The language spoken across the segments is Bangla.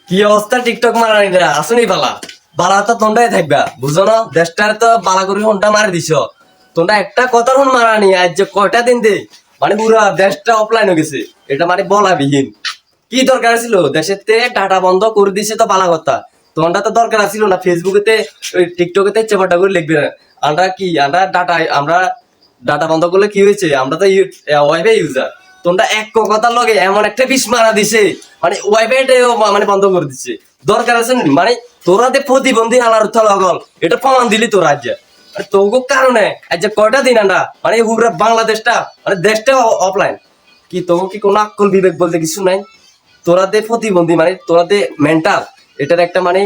কি অবস্থা টিকটক মারানিরা আসুনি বালা বালা তো তোমরাই থাকবা বুঝো না দেশটার তো বালা করে ফোনটা মারি দিছ তোমরা একটা কথা ফোন মারানি আজ যে কয়টা দিন দে মানে পুরা দেশটা অফলাইন হয়ে গেছে এটা মানে বলা বিহীন কি দরকার ছিল দেশের তে ডাটা বন্ধ করে দিছে তো বালা কথা তোমারটা তো দরকার ছিল না ফেসবুকেতে ওই টিকটকেতে চেপাটা করে লিখবে না আমরা ডাটা বন্ধ করলে কি হয়েছে আমরা তো ওয়াইফাই ইউজার তোমরা এক কথা লগে এমন একটা বিষ মারা দিছে মানে ওয়াইফাইটাও মানে বন্ধ করে দিচ্ছে দরকার আছে না মানে তোরা যে প্রতিবন্ধী আলার লগল এটা প্রমাণ দিলি তোরা আজ তোকে কারণে আজ কয়টা দিন আমরা মানে পুরো বাংলাদেশটা মানে দেশটা অফলাইন কি তোকে কি কোনো আক্কল বিবেক বলতে কিছু নাই তোরা দে প্রতিবন্ধী মানে তোরা দে মেন্টাল এটার একটা মানে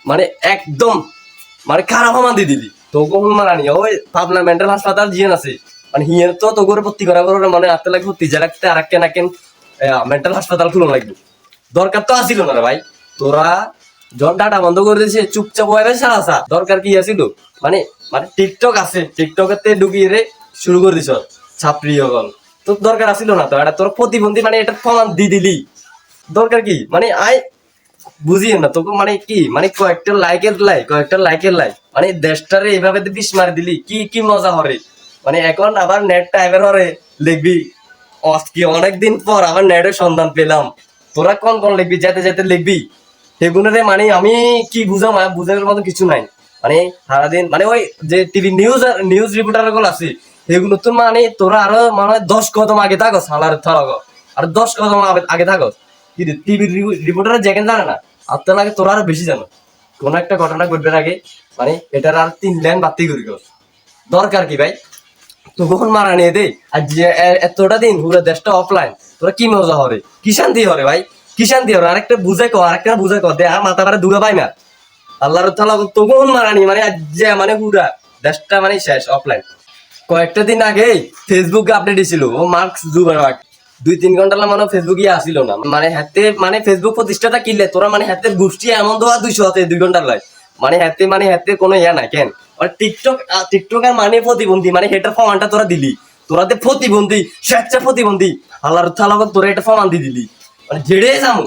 মানে একদম মানে খারাপ প্রমাণ দিয়ে দিলি তোকে মারানি ওই পাবনা মেন্টাল হাসপাতাল জিয়ান আছে মানে হিয়ার তো তোকে ভর্তি করা করে মানে আত্মা লাগে ভর্তি যা রাখতে আর কেন কেন মেন্টাল হাসপাতাল খুলো লাগবে দরকার তো আসিল না রে ভাই তোরা যখন ডাটা বন্ধ করে দিয়েছে চুপচাপ ওয়াইফাই সারা দরকার কি আছিল মানে মানে টিকটক আছে টিকটকেতে ঢুকিয়ে রে শুরু করে দিছ ছাত্রী হল তোর দরকার আসিল না তো এটা তোর প্রতিবন্ধী মানে এটা প্রমাণ দিয়ে দিলি দরকার কি মানে আই বুঝিয়ে না তোকে মানে কি মানে কয়েকটা লাইকের লাই মানে দেশটারে এইভাবে বিষ মারি দিলি কি কি মজা হরে মানে এখন আবার নেট টাইপের হরে লিখবি আজকে অনেকদিন পর আবার নেটের সন্ধান পেলাম তোরা কোন কোন লিখবি যেতে যেতে লিখবি সেগুলোরে মানে আমি কি বুঝাম বুঝানোর মতো কিছু নাই মানে সারাদিন মানে ওই যে টিভি নিউজ রিপোর্টার গুলো আছে সেগুলো তো মানে তোরা আরো মানে 10 কদম আগে থাকো সালার থাক আর 10 কদম আগে থাকো কিন্তু টিভির রিপোর্টার যেখানে জানে না আপনার লাগে তোরা আরো বেশি জানো কোন একটা ঘটনা ঘটবে আগে মানে এটার আর 3 লাইন বাতি করি দরকার কি ভাই তো কখন মারা নিয়ে দে আর যে এতটা দিন পুরো দেশটা অফলাইন তোরা কি মজা হবে কি শান্তি হবে ভাই কি শান্তি হবে আরেকটা বুঝে কো দে আর মাথা পারে দুগা পাই না আল্লাহর তাআলা তো কখন মারা নি মানে আজ যে মানে পুরা দেশটা মানে শেষ অফলাইন কয়েকটা দিন আগে ফেসবুকে আপডেট দিছিল ও মার্ক জুকারবার্গ 2-3 ঘন্টা মানে ফেসবুকে আসিল না মানে ফেসবুক প্রতিষ্ঠাতা কিনলে তোরা মানে হাতে গোষ্ঠী এমন দেওয়া 200 হাতে 2 ঘন্টার লাই মানে হাতে কোনো ইয়া নাই কেন আর টিকটকের মানে প্রতিবন্ধী মানে হেটার প্রমাণটা তোরা দিলি তোরা তে প্রতিবন্ধী স্বেচ্ছা প্রতিবন্ধী আল্লাহর তাআলা তোরা এটা প্রমাণ দিয়ে দিলি মানে জেড়ে যামু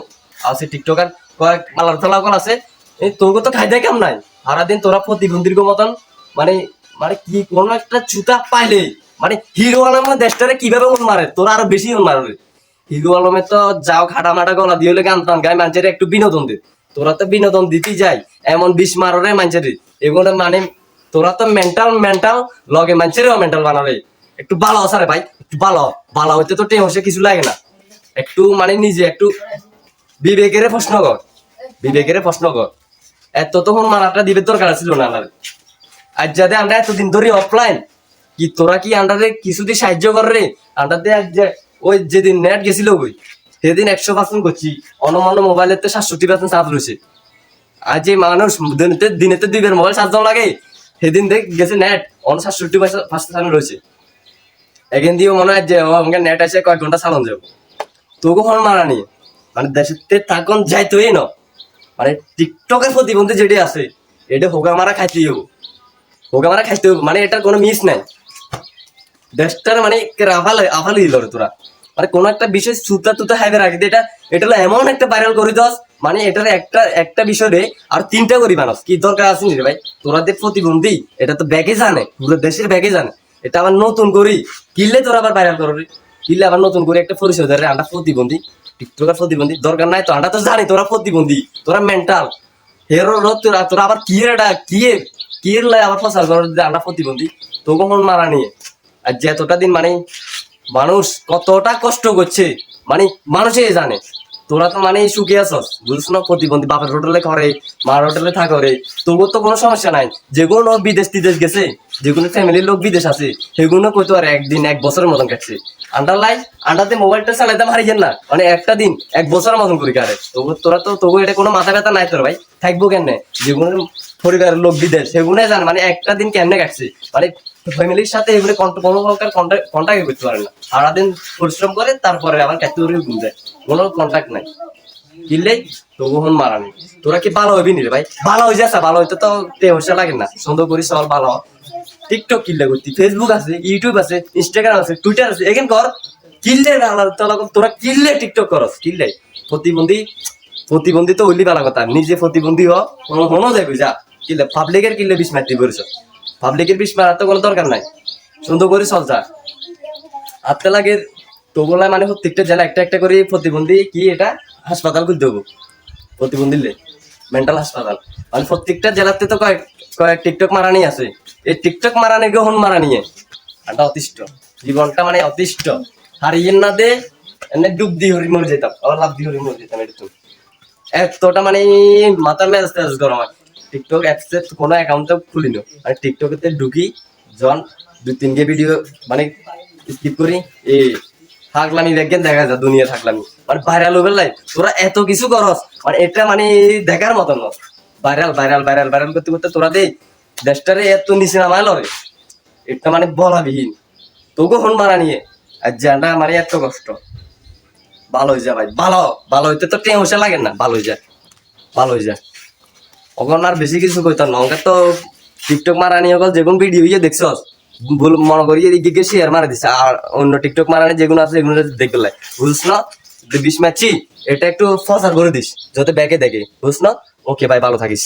আছে টিকটকার কয়েক আল্লাহর তাআলা কোন আছে এই তোকে তো খাইতে কাম নাই সারাদিন তোরা প্রতিবন্ধীর মতন মানে মানে কি কোনো একটা ছুতা পাইলে মানে হিরো আলমের দেশটারে কিভাবে মন মারে তোরা আরো বেশি মন মারে হিরো আলমের তো যাও খাটা মাটা গলা দিয়ে গান টান গায়ে মানুষের একটু বিনোদন দে তোরা তো বিনোদন দিতেই যাই এমন বিষ মারে মানুষের এগুলো মানে তোরা তো মেন্টাল লগে মানুষেরও মেন্টাল বানাবে একটু ভালো আছে রে ভাই একটু ভালো হইতে তো টেনশন কিছু লাগে না একটু মানে নিজে একটু বিবেকের প্রশ্ন কর এত তখন মারাটা দিবে দরকার ছিল না আমার আজ যাতে আমরা এতদিন ধরে অফলাইন কি তোরা কি আন্ডারে কিছুদিন সাহায্য কর রে আন্ডারতে ওই যেদিন নেট গেছিল ওই সেদিন 100% করছি অনমান্য মোবাইলের তো 67% চার্জ রয়েছে আজ যে মানুষ দিনেতে 2 বার মোবাইল চার্জ দেওয়া লাগে সেদিন দেখ গেছে নেট 67% রয়েছে এখন দিয়ে মনে হয় যে আমাকে নেট আছে কয়েক ঘন্টা চালান যাবো তোকে ফোন মারানি মানে দেশের থাকুন যাইতোই না মানে টিকটকের প্রতিবন্ধী যেটি আছে এটা হোগা মারা খাইতে হবো মানে এটার কোনো মিস নাই দেশটার মানে আফাল দিল তোরা মানে কোন একটা বিষয় তুতা হাইবে রাখি এটা এমন একটা ভাইরাল করে দস মানে এটার একটা বিষয় রে আর 3টা করি মানুষ কি দরকার আছে রে ভাই তোরা যে প্রতিবন্ধী এটা তো ব্যাগে জানে পুরো দেশের ব্যাগে জানে এটা আবার নতুন করি কিনলে তোরা আবার ভাইরাল করবি কিনলে আবার নতুন করে একটা পরিচয় ধরে আমরা প্রতিবন্ধী টিকটকার প্রতিবন্ধী দরকার নাই তো আমরা তো জানি তোরা প্রতিবন্ধী তোরা মেন্টাল হেরো তোরা আবার কি লাই আবার প্রচার করে আমরা প্রতিবন্ধী তো কখন মারা নিয়ে আর যতটা দিন মানে মানুষ কতটা কষ্ট করছে মানে মানুষে জানে তোরা তো মানে সুখে আছস বুঝছ না প্রতিবন্ধী বাপের হোটেলে করে মার হোটেলে থাকে তোর তো কোনো সমস্যা নাই যেগুলো বিদেশ গেছে যেগুলো ফ্যামিলির লোক বিদেশ আছে সেগুলো কইতো আর একদিন 1 বছরের মতন কাটছে আন্ডাতে মোবাইলটা চালাইতে পারিয়েন না মানে একটা দিন 1 বছরের মতন করি কারে তোরা তো তবু এটা কোনো মাথা ব্যথা নাই তোর ভাই থাকবো কেন যেগুলো পরিবারের লোক বিদেশ সেগুলো জানে মানে একটা দিন কেমনে কাটছে মানে ফ্যামিলির সাথে এগুলো কোনো প্রকার কন্ট্যাক্ট করতে পারে না সারাদিন পরিশ্রম করে তারপরে আবার ক্যাটেগরি যায় কোনো কন্ট্যাক্ট নাই কিনলেই তবু হন মারানি তোরা কি ভালো হবি নি রে ভাই ভালো হয়ে যাচ্ছে ভালো হইতে তো টেহসা লাগে না সুন্দর করি চল ভালো টিকটক কিনলে করতি ফেসবুক আছে ইউটিউব আছে ইনস্টাগ্রাম আছে টুইটার আছে এখান কর কিনলে তোরা কিনলে টিকটক করস কিনলে প্রতিবন্ধী প্রতিবন্ধী তো হইলি ভালো কথা, নিজে প্রতিবন্ধী হনো যাবে যা, কিলে পাবলিকের কিলে বিষ মারতে করেছ, পাবলিকের বিষ মারার তো কোনো দরকার নাই, সুন্দর করে চল যা। আত্মা লাগে তোগুলা মানে প্রত্যেকটা জেলা একটা একটা করে প্রতিবন্ধী কি এটা হাসপাতাল খুলতে হবো, প্রতিবন্ধী মেন্টাল হাসপাতাল, মানে প্রত্যেকটা জেলাতে তো কয়েক কয়েক টিকটক মারানি আছে, এই টিকটক মারানি গ্রহণ মারানি এটা অতিষ্ঠ, জীবনটা মানে অতিষ্ঠ, হারিয়ে না দে এনে ডুব দিয়ে হরি মরে যেতাম, আবার লাভ দিয়ে হরি মরে যেতাম, এটা তো এতটা মানে মাথা মেজাজ তেজ গরম হয়। টিকটক অ্যাপসে কোনো অ্যাকাউন্টে খুলি না, মানে টিকটকেতে ঢুকি জন 2-3 ভিডিও মানে স্কিপ করি, এই থাকলামি দেখেন দেখা যায় দুনিয়া থাকলামি, মানে ভাইরাল হয়ে লাই তোরা এত কিছু করস, মানে এটা মানে দেখার মতন না, ভাইরাল ভাইরাল ভাইরাল ভাইরাল করতে করতে তোরা দেই দেশটারে এত নিচে নামাইল রে, এটা মানে বলাবিহীন, তোকে হন মারা নিয়ে আর জানা মানে এত কষ্ট। ভালো হয়ে যায় ভাই, ভালো ভালো হইতে তো টেনশন লাগে না, ভালো হয়ে যায়, ভালো হয়ে যায়। ওখানে আর বেশি কিছু কইতাম না, ওখানে তো টিকটক মারানি সকল যেগুন ভিডিও ইয়ে দেখছস ভুল মনে করি এদিকে শেয়ার মারা দিছে, আর অন্য টিকটক মারানি যেগুলো আছে এগুলো দেখতে লাই, বুঝছ না? বিষ মারছি এটা একটু ফসার করে দিস যাতে ব্যাকে দেখে, বুঝছ না? ওকে ভাই, ভালো থাকিস।